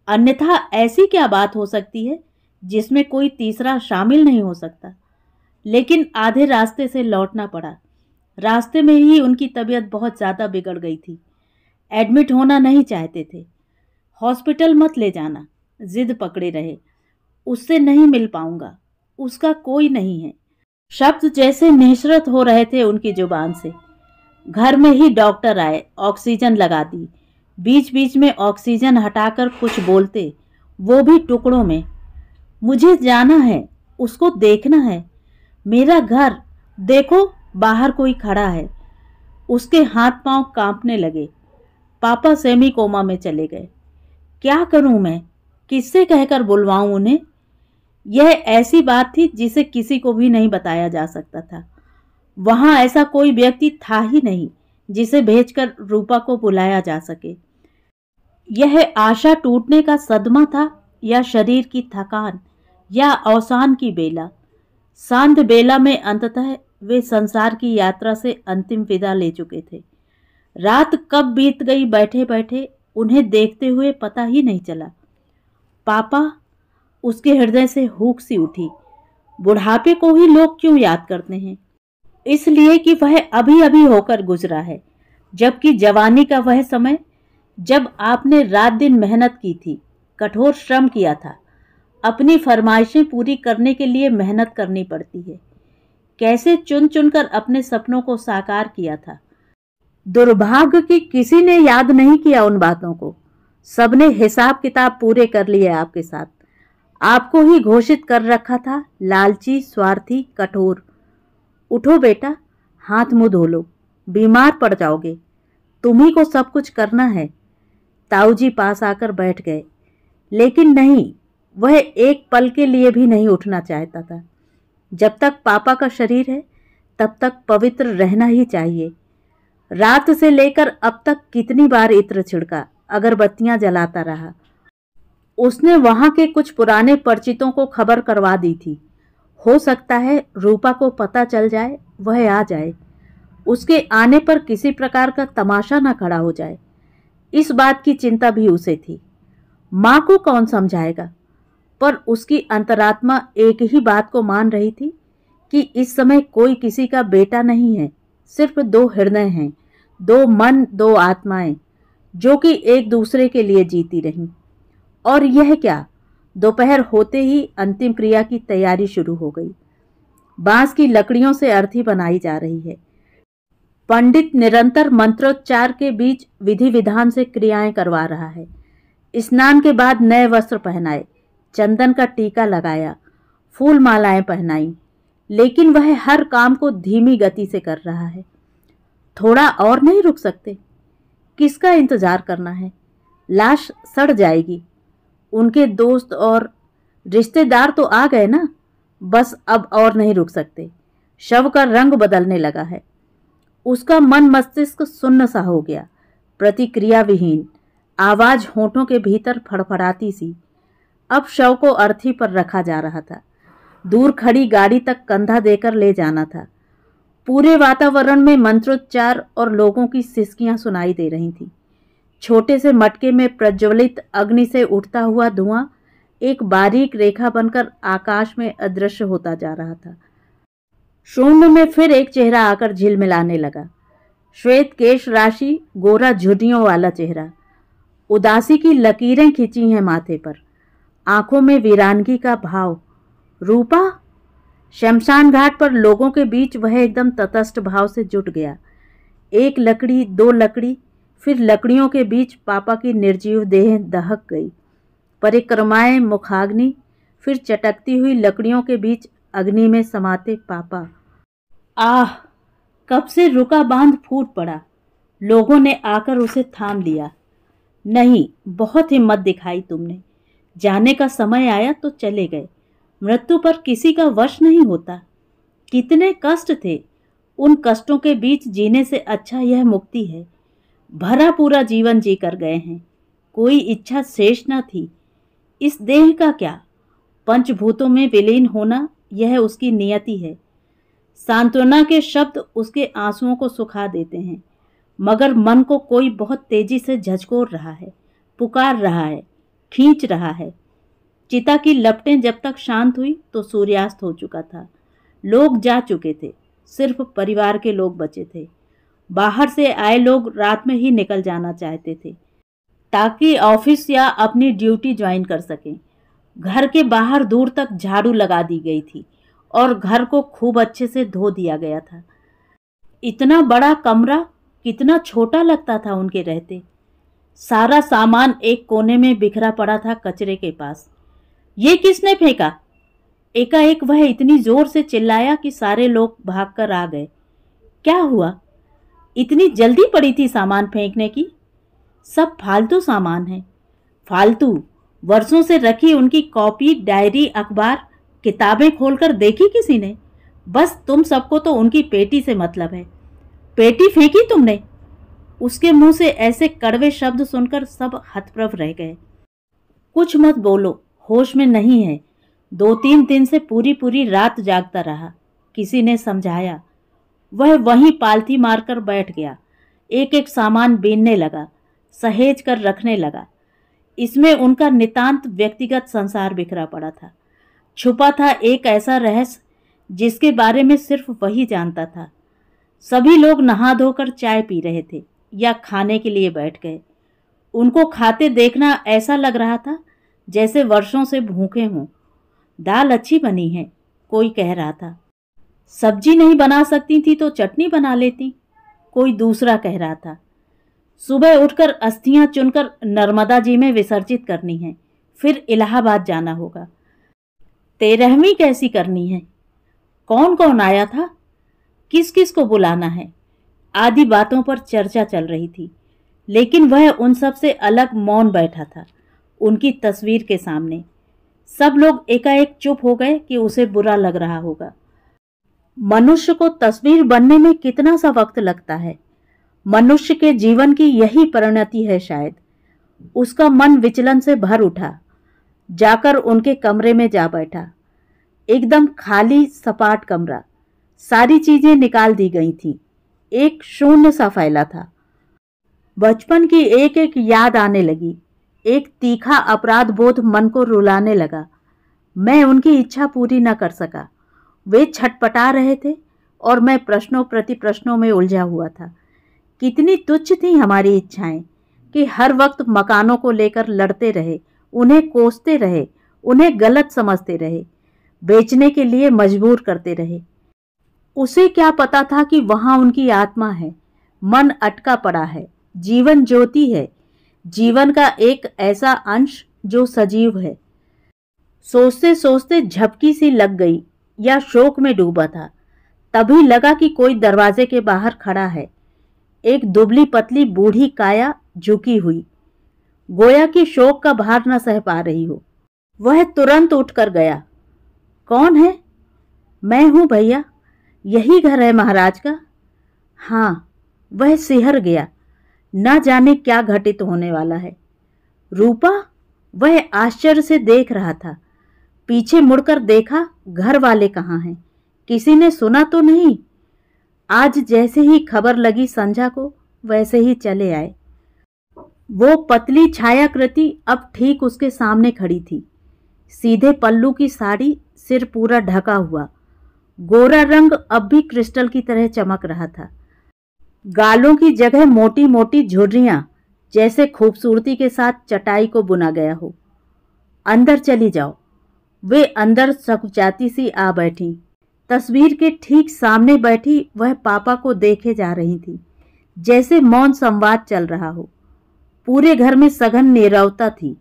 अन्यथा ऐसी क्या बात हो सकती है जिसमें कोई तीसरा शामिल नहीं हो सकता। लेकिन आधे रास्ते से लौटना पड़ा। रास्ते में ही उनकी तबीयत बहुत ज़्यादा बिगड़ गई थी। एडमिट होना नहीं चाहते थे। हॉस्पिटल मत ले जाना, जिद पकड़े रहे। उससे नहीं मिल पाऊंगा, उसका कोई नहीं है। शब्द जैसे निःसृत हो रहे थे उनकी जुबान से। घर में ही डॉक्टर आए, ऑक्सीजन लगा दी। बीच बीच में ऑक्सीजन हटाकर कुछ बोलते, वो भी टुकड़ों में। मुझे जाना है, उसको देखना है, मेरा घर देखो, बाहर कोई खड़ा है। उसके हाथ पांव कांपने लगे। पापा सेमी कोमा में चले गए। क्या करूं मैं, किससे कहकर बुलवाऊं उन्हें। यह ऐसी बात थी जिसे किसी को भी नहीं बताया जा सकता था। वहां ऐसा कोई व्यक्ति था ही नहीं जिसे भेजकर रूपा को बुलाया जा सके। यह आशा टूटने का सदमा था, या शरीर की थकान, या अवसान की बेला। सांध बेला में अंततः वे संसार की यात्रा से अंतिम विदा ले चुके थे। रात कब बीत गई बैठे बैठे उन्हें देखते हुए पता ही नहीं चला। पापा, उसके हृदय से हुक सी उठी। बुढ़ापे को ही लोग क्यों याद करते हैं? इसलिए कि वह अभी अभी होकर गुजरा है, जबकि जवानी का वह समय जब आपने रात दिन मेहनत की थी, कठोर श्रम किया था। अपनी फरमाइशें पूरी करने के लिए मेहनत करनी पड़ती है। कैसे चुन चुनकर अपने सपनों को साकार किया था। दुर्भाग्य कि किसी ने याद नहीं किया उन बातों को। सबने हिसाब किताब पूरे कर लिए आपके साथ। आपको ही घोषित कर रखा था लालची, स्वार्थी, कठोर। उठो बेटा, हाथ मुंह धो लो, बीमार पड़ जाओगे, तुम्ही को सब कुछ करना है। ताऊजी पास आकर बैठ गए, लेकिन नहीं, वह एक पल के लिए भी नहीं उठना चाहता था। जब तक पापा का शरीर है तब तक पवित्र रहना ही चाहिए। रात से लेकर अब तक कितनी बार इत्र छिड़का, अगरबत्तियां जलाता रहा। उसने वहां के कुछ पुराने परिचितों को खबर करवा दी थी। हो सकता है रूपा को पता चल जाए, वह आ जाए। उसके आने पर किसी प्रकार का तमाशा न खड़ा हो जाए, इस बात की चिंता भी उसे थी। माँ को कौन समझाएगा? पर उसकी अंतरात्मा एक ही बात को मान रही थी कि इस समय कोई किसी का बेटा नहीं है, सिर्फ दो हृदय हैं, दो मन, दो आत्माएं, जो कि एक दूसरे के लिए जीती रहीं। और यह क्या, दोपहर होते ही अंतिम क्रिया की तैयारी शुरू हो गई। बांस की लकड़ियों से अर्थी बनाई जा रही है। पंडित निरंतर मंत्रोच्चार के बीच विधि विधान से क्रियाएं करवा रहा है। स्नान के बाद नए वस्त्र पहनाए, चंदन का टीका लगाया, फूल मालाएं पहनाई, लेकिन वह हर काम को धीमी गति से कर रहा है। थोड़ा और नहीं रुक सकते? किसका इंतजार करना है? लाश सड़ जाएगी। उनके दोस्त और रिश्तेदार तो आ गए ना, बस अब और नहीं रुक सकते। शव का रंग बदलने लगा है। उसका मन मस्तिष्क सुन्न सा हो गया, प्रतिक्रिया विहीन, आवाज होठों के भीतर फड़फड़ाती सी। अब शव को अर्थी पर रखा जा रहा था। दूर खड़ी गाड़ी तक कंधा देकर ले जाना था। पूरे वातावरण में मंत्रोच्चार और लोगों की सिसकियां सुनाई दे रही थीं। छोटे से मटके में प्रज्वलित अग्नि से उठता हुआ धुआं एक बारीक रेखा बनकर आकाश में अदृश्य होता जा रहा था। शून्य में फिर एक चेहरा आकर झिलमिलाने लगा। श्वेत केश राशि, गोरा झुर्रियों वाला चेहरा, उदासी की लकीरें खिंची हैं माथे पर, आंखों में वीरानगी का भाव। रूपा? शमशान घाट पर लोगों के बीच वह एकदम तटस्थ भाव से जुट गया। एक लकड़ी, दो लकड़ी, फिर लकड़ियों के बीच पापा की निर्जीव देह दहक गई। परिक्रमाएं, मुखाग्नि, फिर चटकती हुई लकड़ियों के बीच अग्नि में समाते पापा। आह! कब से रुका बांध फूट पड़ा। लोगों ने आकर उसे थाम लिया। नहीं, बहुत हिम्मत दिखाई तुमने। जाने का समय आया तो चले गए। मृत्यु पर किसी का वश नहीं होता। कितने कष्ट थे, उन कष्टों के बीच जीने से अच्छा यह मुक्ति है। भरा पूरा जीवन जी कर गए हैं, कोई इच्छा शेष न थी। इस देह का क्या, पंचभूतों में विलीन होना यह उसकी नियति है। सांत्वना के शब्द उसके आंसुओं को सुखा देते हैं, मगर मन को कोई बहुत तेजी से झकझोर रहा है, पुकार रहा है, खींच रहा है। चिता की लपटें जब तक शांत हुई तो सूर्यास्त हो चुका था। लोग जा चुके थे, सिर्फ परिवार के लोग बचे थे। बाहर से आए लोग रात में ही निकल जाना चाहते थे ताकि ऑफिस या अपनी ड्यूटी ज्वाइन कर सकें। घर के बाहर दूर तक झाड़ू लगा दी गई थी और घर को खूब अच्छे से धो दिया गया था। इतना बड़ा कमरा कितना छोटा लगता था उनके रहते। सारा सामान एक कोने में बिखरा पड़ा था कचरे के पास। ये किसने फेंका? एकाएक वह इतनी जोर से चिल्लाया कि सारे लोग भागकर आ गए। क्या हुआ? इतनी जल्दी पड़ी थी सामान फेंकने की? सब फालतू सामान है। फालतू? वर्षों से रखी उनकी कॉपी, डायरी, अखबार, किताबें खोलकर देखी किसी ने? बस तुम सबको तो उनकी पेटी से मतलब है। पेटी फेंकी तुमने? उसके मुंह से ऐसे कड़वे शब्द सुनकर सब हतप्रभ रह गए। कुछ मत बोलो, होश में नहीं है। 2-3 दिन से पूरी पूरी रात जागता रहा। किसी ने समझाया। वह वहीं पालथी मारकर बैठ गया। एक एक सामान बीनने लगा, सहेज कर रखने लगा। इसमें उनका नितांत व्यक्तिगत संसार बिखरा पड़ा था। छुपा था एक ऐसा रहस्य जिसके बारे में सिर्फ वही जानता था। सभी लोग नहा धोकर चाय पी रहे थे या खाने के लिए बैठ गए। उनको खाते देखना ऐसा लग रहा था जैसे वर्षों से भूखे हों। दाल अच्छी बनी है, कोई कह रहा था। सब्जी नहीं बना सकती थी तो चटनी बना लेती, कोई दूसरा कह रहा था। सुबह उठकर अस्थियां चुनकर नर्मदा जी में विसर्जित करनी है, फिर इलाहाबाद जाना होगा। 13वीं कैसी करनी है? कौन कौन आया था? किस किस को बुलाना है? आदि बातों पर चर्चा चल रही थी, लेकिन वह उन सब से अलग मौन बैठा था उनकी तस्वीर के सामने। सब लोग एकाएक चुप हो गए कि उसे बुरा लग रहा होगा। मनुष्य को तस्वीर बनने में कितना सा वक्त लगता है। मनुष्य के जीवन की यही परिणति है शायद। उसका मन विचलन से भर उठा। जाकर उनके कमरे में जा बैठा। एकदम खाली सपाट कमरा, सारी चीजें निकाल दी गई थीं। एक शून्य सा फैला था। बचपन की एक एक याद आने लगी। एक तीखा अपराध बोध मन को रुलाने लगा। मैं उनकी इच्छा पूरी न कर सका। वे छटपटा रहे थे और मैं प्रश्नों प्रति प्रश्नों में उलझा हुआ था। कितनी तुच्छ थी हमारी इच्छाएं कि हर वक्त मकानों को लेकर लड़ते रहे, उन्हें कोसते रहे, उन्हें गलत समझते रहे, बेचने के लिए मजबूर करते रहे। उसे क्या पता था कि वहां उनकी आत्मा है, मन अटका पड़ा है, जीवन ज्योति है, जीवन का एक ऐसा अंश जो सजीव है। सोचते सोचते झपकी सी लग गई या शोक में डूबा था। तभी लगा कि कोई दरवाजे के बाहर खड़ा है। एक दुबली पतली बूढ़ी काया झुकी हुई, गोया कि शोक का भार न सह पा रही हो। वह तुरंत उठकर गया। कौन है? मैं हूं भैया, यही घर है महाराज का। हाँ, वह सिहर गया। न जाने क्या घटित होने वाला है। रूपा? वह आश्चर्य से देख रहा था। पीछे मुड़कर देखा, घर वाले कहाँ हैं? किसी ने सुना तो नहीं? आज जैसे ही खबर लगी संध्या को, वैसे ही चले आए। वो पतली छायाकृति अब ठीक उसके सामने खड़ी थी। सीधे पल्लू की साड़ी, सिर पूरा ढका हुआ, गोरा रंग अब भी क्रिस्टल की तरह चमक रहा था। गालों की जगह मोटी मोटी झुर्रियां, जैसे खूबसूरती के साथ चटाई को बुना गया हो। अंदर चली जाओ। वे अंदर सकुचाती सी आ बैठी। तस्वीर के ठीक सामने बैठी वह पापा को देखे जा रही थी, जैसे मौन संवाद चल रहा हो। पूरे घर में सघन नीरवता थी।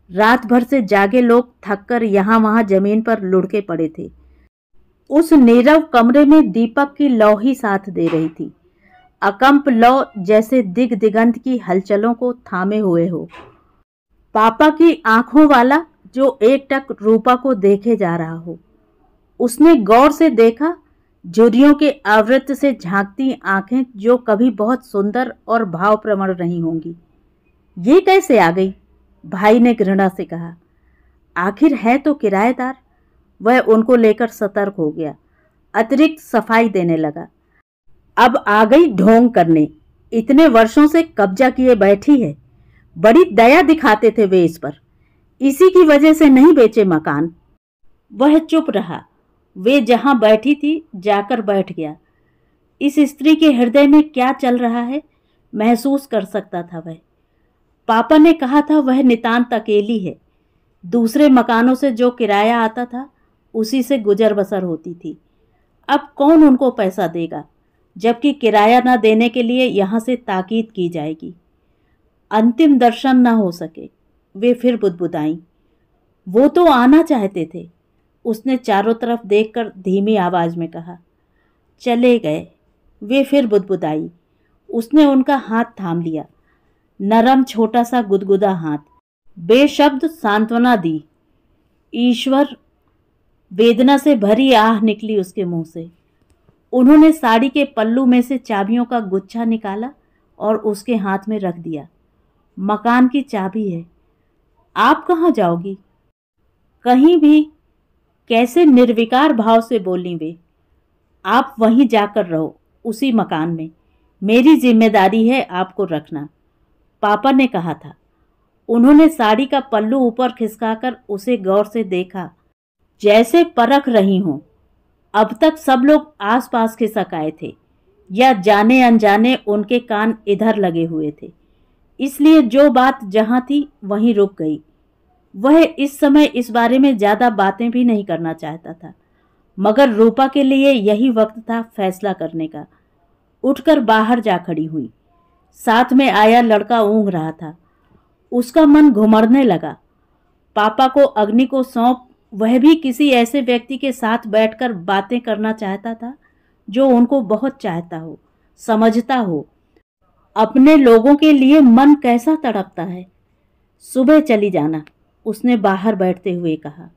रात भर से जागे लोग थककर यहां वहां जमीन पर लुढ़के पड़े थे। उस नीरव कमरे में दीपक की लौ ही साथ दे रही थी। अकंप लौ जैसे दिग दिगंत की हलचलों को थामे हुए हो। पापा की आंखों वाला जो एकटक रूपा को देखे जा रहा हो। उसने गौर से देखा, झुर्रियों के आवृत से झांकती आंखें जो कभी बहुत सुंदर और भावप्रवण रही होंगी। ये कैसे आ गई? भाई ने घृणा से कहा। आखिर है तो किराएदार। वह उनको लेकर सतर्क हो गया, अतिरिक्त सफाई देने लगा। अब आ गई ढोंग करने। इतने वर्षों से कब्जा किए बैठी है। बड़ी दया दिखाते थे वे इस पर। इसी की वजह से नहीं बेचे मकान। वह चुप रहा। वे जहां बैठी थी जाकर बैठ गया। इस स्त्री के हृदय में क्या चल रहा है महसूस कर सकता था वह। पापा ने कहा था वह नितांत अकेली है। दूसरे मकानों से जो किराया आता था उसी से गुजर बसर होती थी। अब कौन उनको पैसा देगा, जबकि किराया न देने के लिए यहाँ से ताकीद की जाएगी। अंतिम दर्शन न हो सके। वे फिर बुदबुदाईं। वो तो आना चाहते थे। उसने चारों तरफ देखकर धीमी आवाज में कहा। चले गए। वे फिर बुदबुदाई। उसने उनका हाथ थाम लिया, नरम छोटा सा गुदगुदा हाथ। बेशब्द सांत्वना दी। ईश्वर! वेदना से भरी आह निकली उसके मुंह से। उन्होंने साड़ी के पल्लू में से चाबियों का गुच्छा निकाला और उसके हाथ में रख दिया। मकान की चाबी है। आप कहाँ जाओगी? कहीं भी। कैसे निर्विकार भाव से बोली वे। आप वहीं जाकर रहो, उसी मकान में। मेरी जिम्मेदारी है आपको रखना, पापा ने कहा था। उन्होंने साड़ी का पल्लू ऊपर खिसकाकर उसे गौर से देखा, जैसे परख रही हों। अब तक सब लोग आसपास खिसक आए थे, या जाने अनजाने उनके कान इधर लगे हुए थे, इसलिए जो बात जहां थी वहीं रुक गई। वह इस समय इस बारे में ज्यादा बातें भी नहीं करना चाहता था, मगर रूपा के लिए यही वक्त था फैसला करने का। उठकर बाहर जा खड़ी हुई। साथ में आया लड़का ऊँघ रहा था। उसका मन घुमड़ने लगा। पापा को अग्नि को सौंप वह भी किसी ऐसे व्यक्ति के साथ बैठकर बातें करना चाहता था जो उनको बहुत चाहता हो, समझता हो। अपने लोगों के लिए मन कैसा तड़पता है। सुबह चली जाना, उसने बाहर बैठते हुए कहा।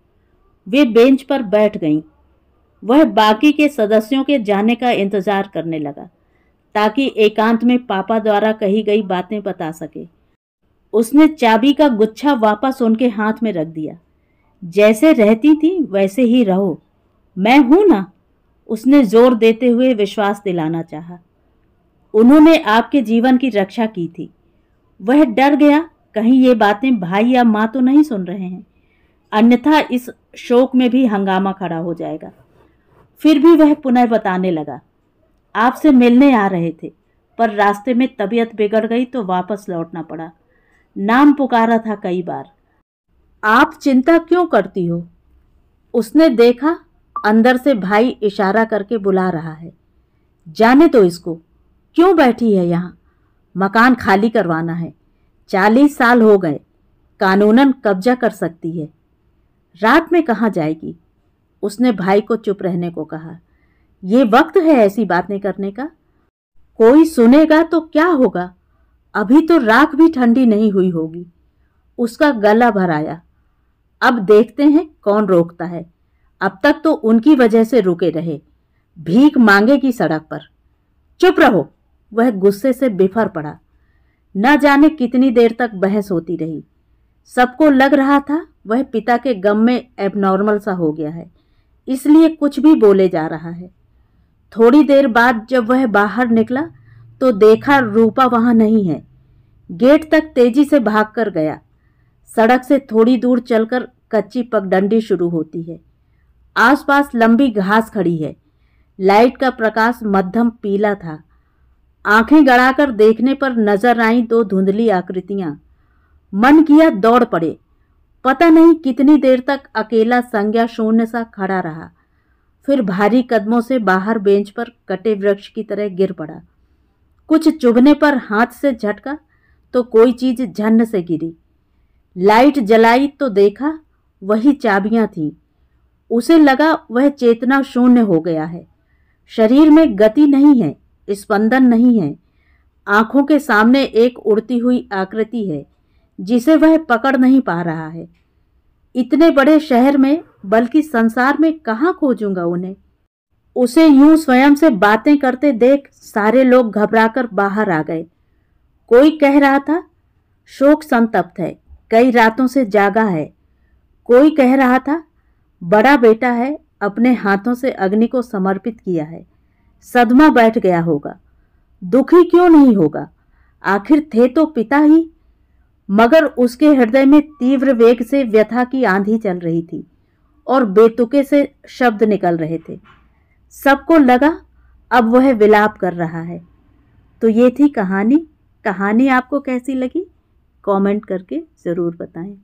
वे बेंच पर बैठ गईं। वह बाकी के सदस्यों के जाने का इंतजार करने लगा, ताकि एकांत में पापा द्वारा कही गई बातें बता सके। उसने चाबी का गुच्छा वापस उनके हाथ में रख दिया। जैसे रहती थी वैसे ही रहो, मैं हूं ना, उसने जोर देते हुए विश्वास दिलाना चाहा। उन्होंने आपके जीवन की रक्षा की थी। वह डर गया, कहीं ये बातें भाई या माँ तो नहीं सुन रहे हैं, अन्यथा इस शोक में भी हंगामा खड़ा हो जाएगा। फिर भी वह पुनः बताने लगा। आपसे मिलने आ रहे थे, पर रास्ते में तबीयत बिगड़ गई तो वापस लौटना पड़ा। नाम पुकारा था कई बार। आप चिंता क्यों करती हो? उसने देखा अंदर से भाई इशारा करके बुला रहा है। जाने दो इसको, क्यों बैठी है यहाँ? मकान खाली करवाना है। 40 साल हो गए, कानूनन कब्जा कर सकती है। रात में कहाँ जाएगी? उसने भाई को चुप रहने को कहा। ये वक्त है ऐसी बातें करने का। कोई सुनेगा तो क्या होगा? अभी तो राख भी ठंडी नहीं हुई होगी। उसका गला भर आया। अब देखते हैं कौन रोकता है। अब तक तो उनकी वजह से रुके रहे। भीख मांगेगी सड़क पर। चुप रहो, वह गुस्से से बिफर पड़ा। न जाने कितनी देर तक बहस होती रही। सबको लग रहा था वह पिता के गम में एबनॉर्मल सा हो गया है, इसलिए कुछ भी बोले जा रहा है। थोड़ी देर बाद जब वह बाहर निकला तो देखा रूपा वहां नहीं है। गेट तक तेजी से भागकर गया। सड़क से थोड़ी दूर चलकर कच्ची पगडंडी शुरू होती है। आसपास लंबी घास खड़ी है। लाइट का प्रकाश मध्यम पीला था। आंखें गड़ाकर देखने पर नजर आई 2 धुंधली आकृतियां। मन किया दौड़ पड़े। पता नहीं कितनी देर तक अकेला संज्ञा शून्य सा खड़ा रहा, फिर भारी कदमों से बाहर बेंच पर कटे वृक्ष की तरह गिर पड़ा। कुछ चुभने पर हाथ से झटका तो कोई चीज झन्न से गिरी। लाइट जलाई तो देखा वही चाबियां थीं। उसे लगा वह चेतना शून्य हो गया है। शरीर में गति नहीं है, स्पंदन नहीं है। आंखों के सामने एक उड़ती हुई आकृति है जिसे वह पकड़ नहीं पा रहा है। इतने बड़े शहर में, बल्कि संसार में कहाँ खोजूंगा उन्हें। उसे यूं स्वयं से बातें करते देख सारे लोग घबराकर बाहर आ गए। कोई कह रहा था शोक संतप्त है, कई रातों से जागा है। कोई कह रहा था बड़ा बेटा है, अपने हाथों से अग्नि को समर्पित किया है, सदमा बैठ गया होगा। दुखी क्यों नहीं होगा, आखिर थे तो पिता ही। मगर उसके हृदय में तीव्र वेग से व्यथा की आंधी चल रही थी और बेतुके से शब्द निकल रहे थे। सबको लगा अब वह विलाप कर रहा है। तो ये थी कहानी। कहानी आपको कैसी लगी कमेंट करके ज़रूर बताएं।